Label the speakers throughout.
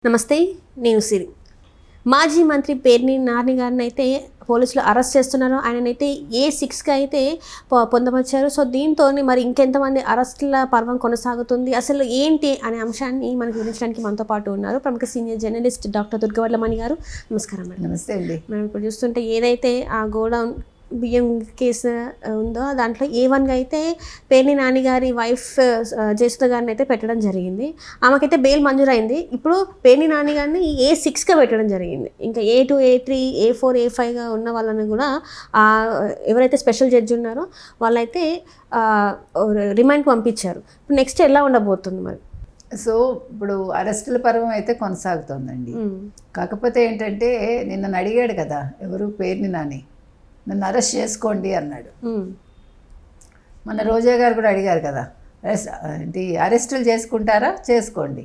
Speaker 1: నమస్తే, నేను సిరి. మాజీ మంత్రి పేర్ని నాని గారిని అయితే పోలీసులు అరెస్ట్ చేస్తున్నారు. ఆయననైతే A6కి అయితే పొందపరిచారు. సో దీంతో మరి ఇంకెంతమంది అరెస్టుల పర్వం కొనసాగుతుంది, అసలు ఏంటి అనే అంశాన్ని మనకు వివరించడానికి మనతో పాటు ఉన్నారు ప్రముఖ సీనియర్ జర్నలిస్ట్ డాక్టర్ దుర్గవల్లి మణి గారు. నమస్కారం మేడం.
Speaker 2: నమస్తే అండి.
Speaker 1: మనం ఇప్పుడు చూస్తుంటే ఏదైతే ఆ గోడౌన్ బియ్యం కేసు ఉందో దాంట్లో A1గా అయితే పేర్ని నాని గారి వైఫ్ జయసుధ గారిని అయితే పెట్టడం జరిగింది. ఆమెకైతే బెయిల్ మంజూరైంది. ఇప్పుడు పేర్ని నాని గారిని A6గా పెట్టడం జరిగింది. ఇంకా A2, A3, A4, A5గా ఉన్న వాళ్ళని కూడా ఎవరైతే స్పెషల్ జడ్జి ఉన్నారో వాళ్ళైతే రిమాండ్కి పంపించారు. ఇప్పుడు నెక్స్ట్ ఎలా ఉండబోతుంది మరి?
Speaker 2: సో ఇప్పుడు అరెస్టుల పర్వం అయితే కొనసాగుతోందండి. కాకపోతే ఏంటంటే నిన్న అడిగాడు కదా ఎవరు, పేర్ని నాని, నన్ను అరెస్ట్ చేసుకోండి అన్నాడు. మన రోజా గారు కూడా అడిగారు కదా, అరెస్టులు చేసుకుంటారా చేసుకోండి,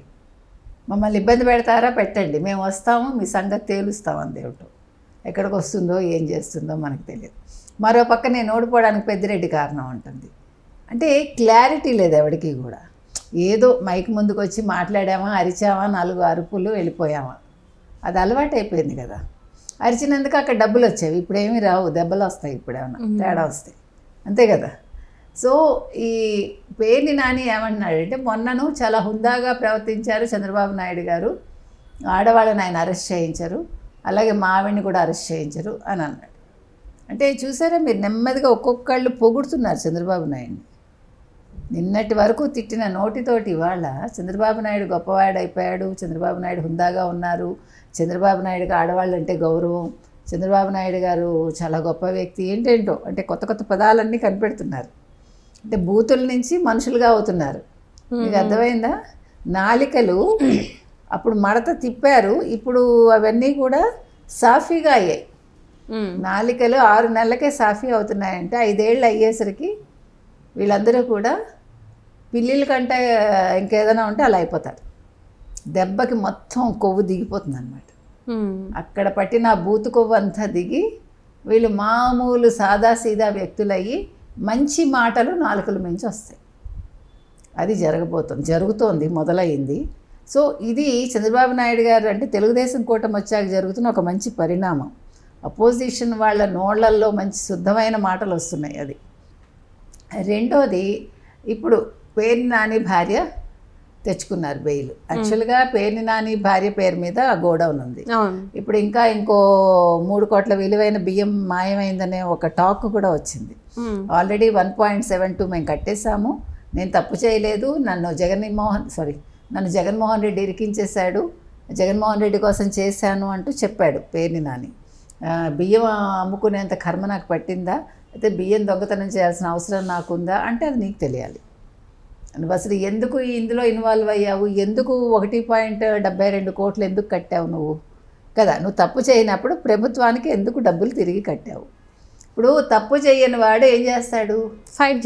Speaker 2: మమ్మల్ని ఇబ్బంది పెడతారా పెట్టండి, మేము వస్తాము, మీ సంగతి తేలుస్తామని దేవుడు. ఎక్కడికి వస్తుందో ఏం చేస్తుందో మనకు తెలియదు. మరో పక్క నేను ఓడిపోవడానికి పెద్దిరెడ్డి కారణం ఉంటుంది. అంటే క్లారిటీ లేదు ఎవరికి కూడా. ఏదో మైక్ ముందుకు వచ్చి మాట్లాడామా, అరిచామా, 4 అరుపులు వెళ్ళిపోయామా, అది అలవాటు అయిపోయింది కదా. అరిచినందుకు అక్కడ డబ్బులు వచ్చేవి, ఇప్పుడు ఏమీ రావు, దెబ్బలు వస్తాయి, ఇప్పుడు ఏమన్నా తేడా వస్తాయి, అంతే కదా. సో ఈ పేర్ని నాని ఏమంటున్నాడంటే, మొన్నను చాలా హుందాగా ప్రవర్తించారు చంద్రబాబు నాయుడు గారు, ఆడవాళ్ళని ఆయన అరెస్ట్ చేయించారు, అలాగే మావిడిని కూడా అరెస్ట్ చేయించారు అని అన్నాడు. అంటే చూసారా మీరు, నెమ్మదిగా ఒక్కొక్కళ్ళు పొగుడుతున్నారు చంద్రబాబు నాయుడిని. నిన్నటి వరకు తిట్టిన నోటితోటి ఇవాళ చంద్రబాబు నాయుడు గొప్పవాడు అయిపోయాడు, చంద్రబాబు నాయుడు హుందాగా ఉన్నారు, చంద్రబాబు నాయుడుకి ఆడవాళ్ళు అంటే గౌరవం, చంద్రబాబు నాయుడు గారు చాలా గొప్ప వ్యక్తి, ఏంటేంటో అంటే కొత్త కొత్త పదాలన్నీ కనిపెడుతున్నారు. అంటే బూతుల నుంచి మనుషులుగా అవుతున్నారు. మీకు అర్థమైందా? నాలికలు అప్పుడు మడత తిప్పారు, ఇప్పుడు అవన్నీ కూడా సాఫీగా అయ్యాయి. నాలికలు 6 నెలలకే సాఫీ అవుతున్నాయంటే 5 ఏళ్ళు అయ్యేసరికి వీళ్ళందరూ కూడా పిల్లిల కంటే ఇంకేదైనా ఉంటే అలా అయిపోతారు. దెబ్బకి మొత్తం కొవ్వు దిగిపోతుంది అన్నమాట. అక్కడ పట్టిన బూతు కొవ్వు అంతా దిగి వీళ్ళు మామూలు సాదాసీదా వ్యక్తులయ్యి మంచి మాటలు నాలుకల మించి వస్తాయి. అది జరుగుతోంది, మొదలైంది. సో ఇది చంద్రబాబు నాయుడు గారు అంటే తెలుగుదేశం కూటమి వచ్చాక జరుగుతున్న ఒక మంచి పరిణామం. అపోజిషన్ వాళ్ళ నోళ్లల్లో మంచి శుద్ధమైన మాటలు వస్తున్నాయి. అది రెండోది, ఇప్పుడు పేర్ని నాని భార్య తెచ్చుకున్నారు బెయిల్. యాక్చువల్గా పేర్ని నాని భార్య పేరు మీద ఆ గోడౌన్ ఉంది. ఇప్పుడు ఇంకో 3 కోట్ల విలువైన బియ్యం మాయమైందనే ఒక టాక్ కూడా వచ్చింది. ఆల్రెడీ 1.72 మేము కట్టేశాము, నేను తప్పు చేయలేదు, నన్ను జగన్మోహన్ రెడ్డి ఇరికించేశాడు, జగన్మోహన్ రెడ్డి కోసం చేశాను అంటూ చెప్పాడు పేర్ని నాని. బియ్యం అమ్ముకునేంత కర్మ నాకు పట్టిందా, అయితే బియ్యం దొంగతనం చేయాల్సిన అవసరం నాకుందా అంటే అది నీకు తెలియాలి. నువ్వు అసలు ఎందుకు ఇందులో ఇన్వాల్వ్ అయ్యావు, ఎందుకు 1.72 కోట్లు ఎందుకు కట్టావు నువ్వు కదా. నువ్వు తప్పు చేయనప్పుడు ప్రభుత్వానికి ఎందుకు డబ్బులు తిరిగి కట్టావు. ఇప్పుడు తప్పు చేయని వాడు ఏం చేస్తాడు, ఫైట్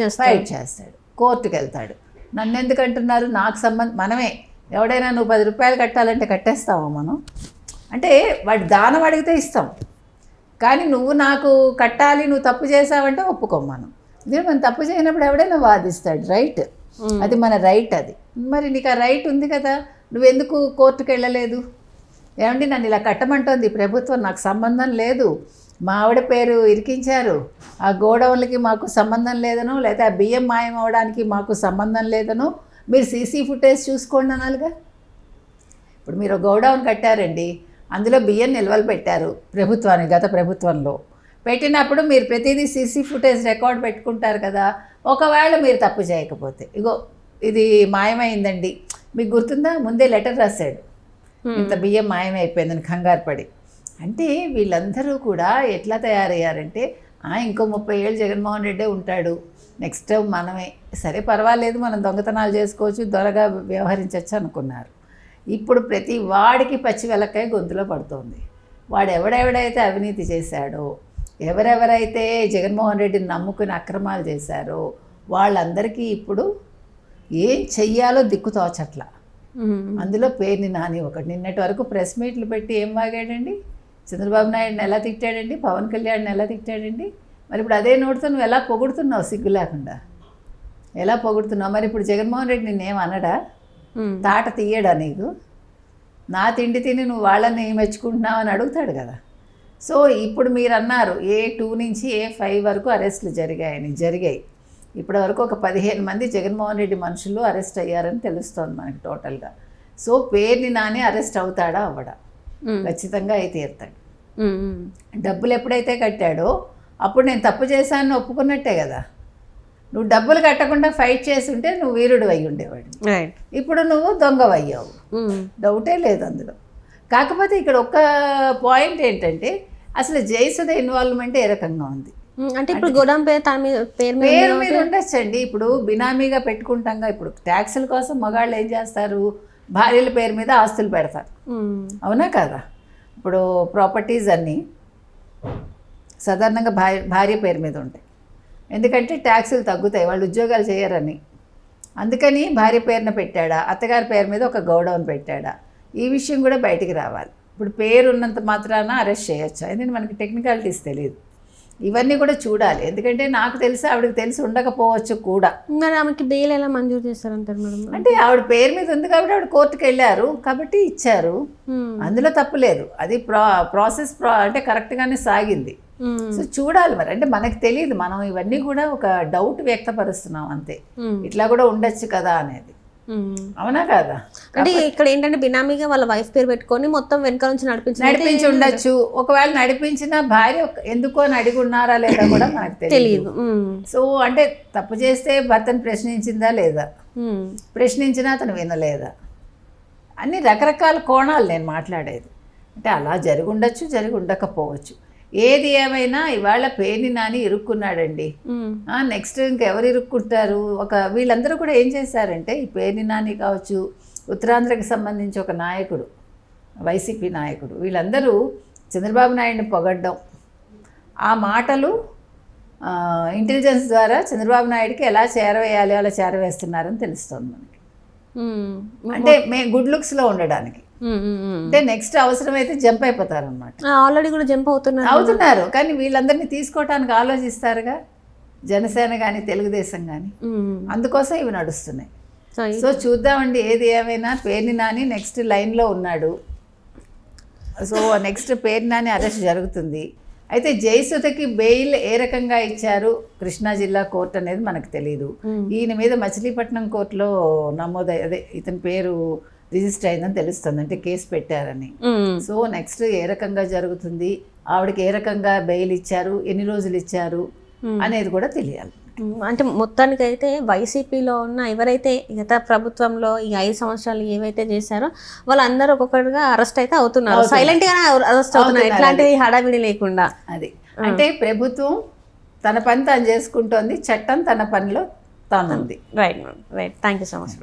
Speaker 2: చేస్తాడు, కోర్టుకు వెళ్తాడు. నన్ను ఎందుకు అంటున్నారు, నాకు మనమే ఎవడైనా నువ్వు 10 రూపాయలు కట్టాలంటే కట్టేస్తావా మనం? అంటే వాడు దానం అడిగితే ఇస్తాం, కానీ నువ్వు నాకు కట్టాలి, నువ్వు తప్పు చేసావంటే ఒప్పుకోమ్మను. ఇదే మనం తప్పు చేయనప్పుడు ఎవడైనా వాదిస్తాడు, రైట్, అది మన రైట్. అది మరి నీకు ఆ రైట్ ఉంది కదా, నువ్వెందుకు కోర్టుకు వెళ్ళలేదు? ఏమండి నన్ను ఇలా కట్టమంటోంది ప్రభుత్వం, నాకు సంబంధం లేదు, మా ఆవిడ పేరు ఇరికించారు, ఆ గోడౌన్లకి మాకు సంబంధం లేదనో, లేదా ఆ బియ్యం మాయం అవడానికి మాకు సంబంధం లేదనో, మీరు సీసీ ఫుటేజ్ చూసుకోండి అనాలిగా. ఇప్పుడు మీరు గోడౌన్ కట్టారండి, అందులో బియ్యం నిల్వలు పెట్టారు ప్రభుత్వానికి, గత ప్రభుత్వంలో పెట్టినప్పుడు మీరు ప్రతిదీ సీసీ ఫుటేజ్ రికార్డ్ పెట్టుకుంటారు కదా. ఒకవేళ మీరు తప్పు చేయకపోతే, ఇగో ఇది మాయమైందండి, మీకు గుర్తుందా, ముందే లెటర్ రాశాడు, ఇంత బియ్యం మాయమైపోయిందని కంగారు పడి. అంటే వీళ్ళందరూ కూడా ఎట్లా తయారయ్యారంటే, ఇంకో 30 ఏళ్ళు జగన్మోహన్ రెడ్డే ఉంటాడు, నెక్స్ట్ మనమే, సరే పర్వాలేదు మనం దొంగతనాలు చేసుకోవచ్చు, దొరగా వ్యవహరించవచ్చు అనుకున్నారు. ఇప్పుడు ప్రతి వాడికి పచ్చి వెలక్కాయ గొంతులో పడుతోంది. వాడు ఎవడెవడైతే అవినీతి చేశాడో, ఎవరెవరైతే జగన్మోహన్ రెడ్డిని నమ్ముకుని అక్రమాలు చేశారో వాళ్ళందరికీ ఇప్పుడు ఏం చెయ్యాలో దిక్కు తోచట్ల. అందులో పేర్ని నాని ఒకటి. నిన్నటి వరకు ప్రెస్ మీట్లు పెట్టి ఏం వాగాడండి, చంద్రబాబు నాయుడిని ఎలా తిట్టాడండి, పవన్ కళ్యాణ్ని ఎలా తిట్టాడండి. మరి ఇప్పుడు అదే నోటితో నువ్వు ఎలా పొగుడుతున్నావు, సిగ్గు లేకుండా ఎలా పొగుడుతున్నావు. మరి ఇప్పుడు జగన్మోహన్ రెడ్డి నిన్నేం అనడా, తాట తీయడా నీకు? నా తిండి తిని నువ్వు వాళ్ళని మెచ్చుకుంటున్నావు అని అడుగుతాడు కదా. సో ఇప్పుడు మీరు అన్నారు A2 నుంచి A5 వరకు అరెస్టులు జరిగాయి. ఇప్పటి వరకు ఒక 15 మంది జగన్మోహన్ రెడ్డి మనుషులు అరెస్ట్ అయ్యారని తెలుస్తోంది మనకి టోటల్గా. సో పేర్ని నాని అరెస్ట్ అవుతాడా అవ్వడా? ఖచ్చితంగా అయితే తీరుతాడు. డబ్బులు ఎప్పుడైతే కట్టాడో అప్పుడు నేను తప్పు చేశాను ఒప్పుకున్నట్టే కదా. నువ్వు డబ్బులు కట్టకుండా ఫైట్ చేస్తుంటే నువ్వు వీరుడు అయ్యి ఉండేవాడు. ఇప్పుడు నువ్వు దొంగవయ్యావు, డౌటే లేదు అందులో. కాకపోతే ఇక్కడ ఒక్క పాయింట్ ఏంటంటే అసలు జయసుధ ఇన్వాల్వ్మెంట్ ఏ రకంగా ఉంది
Speaker 1: అంటే ఇప్పుడు గోదాం
Speaker 2: పేరు మీద ఉండొచ్చండి. ఇప్పుడు బినామీగా పెట్టుకుంటాం. ఇప్పుడు ట్యాక్సుల కోసం మగాళ్ళు ఏం చేస్తారు, భార్యల పేరు మీద ఆస్తులు పెడతారు, అవునా కదా. ఇప్పుడు ప్రాపర్టీస్ అన్నీ సాధారణంగా భార్య పేరు మీద ఉంటాయి, ఎందుకంటే ట్యాక్సులు తగ్గుతాయి, వాళ్ళు ఉద్యోగాలు చేయరని. అందుకని భార్య పేరున పెట్టాడా, అత్తగారి పేరు మీద ఒక గౌడౌన్ పెట్టాడా, ఈ విషయం కూడా బయటికి రావాలి. ఇప్పుడు పేరు ఉన్నంత మాత్రాన అరెస్ట్ చేయొచ్చు, ఎందుకంటే మనకి టెక్నికాలిటీస్ తెలియదు. ఇవన్నీ కూడా చూడాలి, ఎందుకంటే నాకు తెలిసి ఆవిడకి తెలిసి ఉండకపోవచ్చు కూడా.
Speaker 1: మరి ఆమెకి బెయిల్ ఎలా మంజూరు చేస్తారంటారు మేడం?
Speaker 2: అంటే ఆవిడ పేరు మీద ఉంది కాబట్టి ఆవిడ కోర్టుకు వెళ్ళారు కాబట్టి ఇచ్చారు, అందులో తప్పు లేదు. అది ప్రాసెస్ అంటే కరెక్ట్గానే సాగింది. సో చూడాలి మరి, అంటే మనకు తెలియదు, మనం ఇవన్నీ కూడా ఒక డౌట్ వ్యక్తపరుస్తున్నాం అంతే, ఇట్లా కూడా ఉండొచ్చు కదా అనేది. అవునా కదా.
Speaker 1: అంటే ఇక్కడ ఏంటంటే బినామీగా వాళ్ళ వైఫ్ పేరు పెట్టుకొని మొత్తం వెనక నుంచి
Speaker 2: నడిపించి ఉండొచ్చు. ఒకవేళ నడిపించిన భార్య ఎందుకో అని అడిగి ఉన్నారా లేదా కూడా మనకు తెలియదు. సో అంటే తప్పు చేస్తే భర్తను ప్రశ్నించిందా లేదా, ప్రశ్నించినా అతను వినలేదా, అన్ని రకరకాల కోణాలు నేను మాట్లాడేది. అంటే అలా జరిగి ఉండొచ్చు, జరిగి ఉండకపోవచ్చు. ఏది ఏమైనా ఇవాళ పేర్ని నాని ఇరుక్కున్నాడండి. నెక్స్ట్ ఇంకెవరు ఇరుక్కుంటారు? వీళ్ళందరూ కూడా ఏం చేశారంటే, ఈ పేర్ని నాని కావచ్చు, ఉత్తరాంధ్రకి సంబంధించి ఒక నాయకుడు, వైసీపీ నాయకుడు, వీళ్ళందరూ చంద్రబాబు నాయుడిని పొగడ్డం, ఆ మాటలు ఇంటెలిజెన్స్ ద్వారా చంద్రబాబు నాయుడికి ఎలా చేరవేయాలి అలా చేరవేస్తున్నారని తెలుస్తుంది మనకి. అంటే మేము గుడ్ లుక్స్లో ఉండడానికి, అంటే నెక్స్ట్ అవసరమైతే జంప్ అయిపోతారు అనమాట.
Speaker 1: ఆల్రెడీ కూడా జంప్
Speaker 2: అవుతున్నారు, కానీ వీళ్ళందరినీ తీసుకోవటానికి ఆలోచిస్తారుగా జనసేన కానీ తెలుగుదేశం కానీ, అందుకోసం ఇవి నడుస్తున్నాయి. సో చూద్దామండి, ఏది ఏమైనా పేర్ని నాని నెక్స్ట్ లైన్లో ఉన్నాడు. So next Perni Nani arrest జరుగుతుంది. అయితే జయసుధకి బెయిల్ ఏ రకంగా ఇచ్చారు కృష్ణా జిల్లా కోర్టు అనేది మనకు తెలియదు. ఈయన మీద మచిలీపట్నం కోర్టులో అదే ఇతని పేరు రిజిస్టర్ అయిందని తెలుస్తుంది, అంటే కేసు పెట్టారని. సో నెక్స్ట్ ఏ రకంగా జరుగుతుంది, ఆవిడకి ఏ రకంగా బెయిల్ ఇచ్చారు, ఎన్ని రోజులు ఇచ్చారు అనేది కూడా తెలియాలి.
Speaker 1: అంటే మొత్తానికైతే వైసీపీలో ఉన్న ఎవరైతే గత ప్రభుత్వంలో ఈ 5 సంవత్సరాలు ఏవైతే చేశారో వాళ్ళందరూ ఒక్కొక్కటిగా అరెస్ట్ అయితే అవుతున్నారు, సైలెంట్ గానే అరెస్ట్ అవుతున్నారు, ఎట్లాంటి హడావిడి లేకుండా.
Speaker 2: అది అంటే ప్రభుత్వం తన పని తాను చేసుకుంటోంది, చట్టం తన పనిలో తానుంది.
Speaker 1: Right thank you so much.